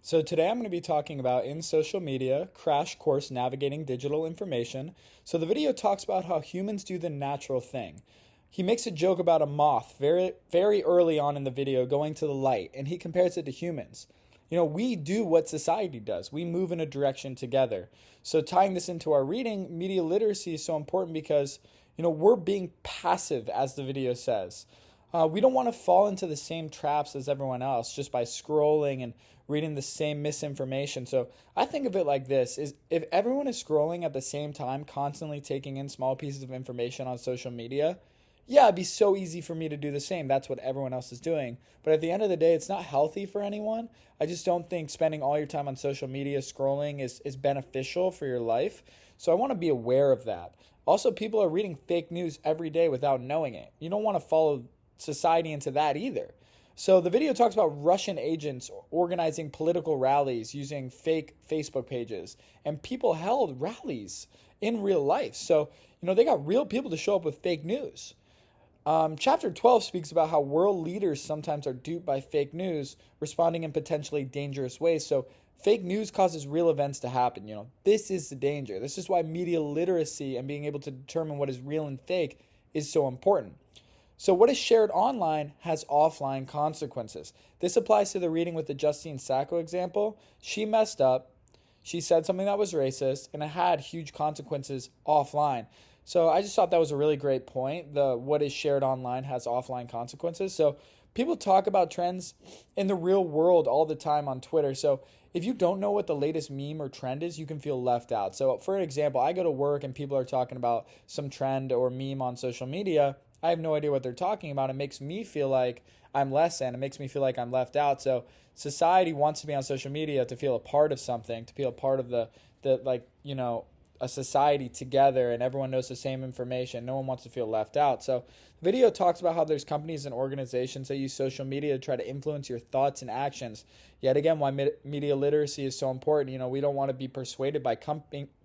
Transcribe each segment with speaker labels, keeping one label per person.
Speaker 1: So today I'm going to be talking about in social media, crash course navigating digital information. So the video talks about how humans do the natural thing. He makes a joke about a moth very early on in the video going to the light, and he compares it to humans. We do what society does. We move in a direction together. So tying this into our reading, media literacy is so important because, we're being passive, as the video says. We don't want to fall into the same traps as everyone else just by scrolling and reading the same misinformation. So I think of it like this: is if everyone is scrolling at the same time, constantly taking in small pieces of information on social media, yeah, it'd be so easy for me to do the same. That's what everyone else is doing. But at the end of the day, it's not healthy for anyone. I just don't think spending all your time on social media scrolling is beneficial for your life. So I want to be aware of that. Also, people are reading fake news every day without knowing it. You don't want to follow society into that either. So the video talks about Russian agents organizing political rallies using fake Facebook pages, and people held rallies in real life. So, they got real people to show up with fake news. Chapter 12 speaks about how world leaders sometimes are duped by fake news, responding in potentially dangerous ways. So, fake news causes real events to happen. This is the danger. This is why media literacy and being able to determine what is real and fake is so important. So, what is shared online has offline consequences. This applies to the reading with the Justine Sacco example. She messed up. She said something that was racist, and it had huge consequences offline. So I just thought that was a really great point. The what is shared online has offline consequences. So people talk about trends in the real world all the time on Twitter. So if you don't know what the latest meme or trend is, you can feel left out. So for an example, I go to work and people are talking about some trend or meme on social media. I have no idea what they're talking about. It makes me feel like I'm less than. It makes me feel like I'm left out. So society wants to be on social media to feel a part of something, to feel a part of a society together, and everyone knows the same information. No one wants to feel left out. So the video talks about how there's companies and organizations that use social media to try to influence your thoughts and actions. Yet again, why media literacy is so important. We don't want to be persuaded by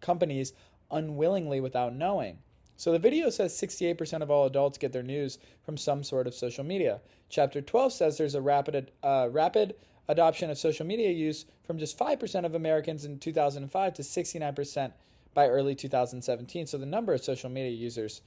Speaker 1: companies unwillingly without knowing. So the video says 68% of all adults get their news from some sort of social media. Chapter 12 says there's a rapid adoption of social media use from just 5% of Americans in 2005 to 69% by early 2017. So the number of social media users,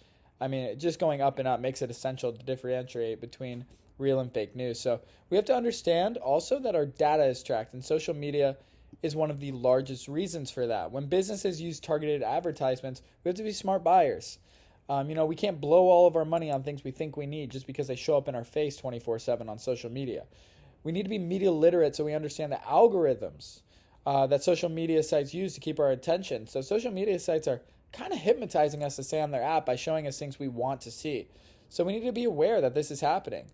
Speaker 1: just going up and up makes it essential to differentiate between real and fake news. So we have to understand also that our data is tracked, and social media is one of the largest reasons for that. When businesses use targeted advertisements, we have to be smart buyers. We can't blow all of our money on things we think we need just because they show up in our face 24/7 on social media. We need to be media literate so we understand the algorithms that social media sites use to keep our attention. So social media sites are kind of hypnotizing us to stay on their app by showing us things we want to see. So we need to be aware that this is happening.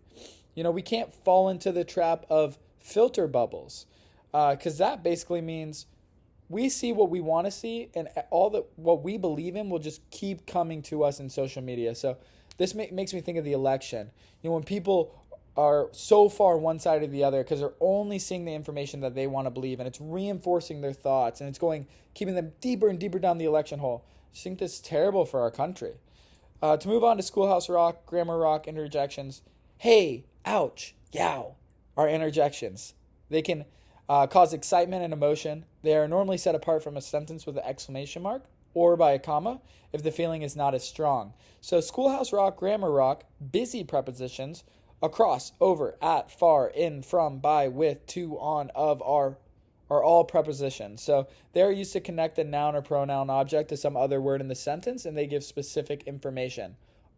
Speaker 1: We can't fall into the trap of filter bubbles, because that basically means we see what we want to see, and what we believe in will just keep coming to us in social media. So this makes me think of the election. When people are so far one side or the other because they're only seeing the information that they want to believe, and it's reinforcing their thoughts, and it's keeping them deeper and deeper down the election hole. I just think this is terrible for our country. To move on to Schoolhouse Rock, Grammar Rock interjections. Hey, ouch, yow, are interjections. They can cause excitement and emotion. They are normally set apart from a sentence with an exclamation mark or by a comma if the feeling is not as strong. So Schoolhouse Rock, Grammar Rock, busy prepositions, across, over, at, far, in, from, by, with, to, on, of, are all prepositions. So they're used to connect a noun or pronoun object to some other word in the sentence, and they give specific information.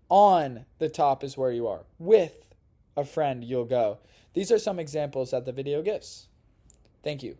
Speaker 1: On the top is where you are. With a friend, you'll go. These are some examples that the video gives. Thank you.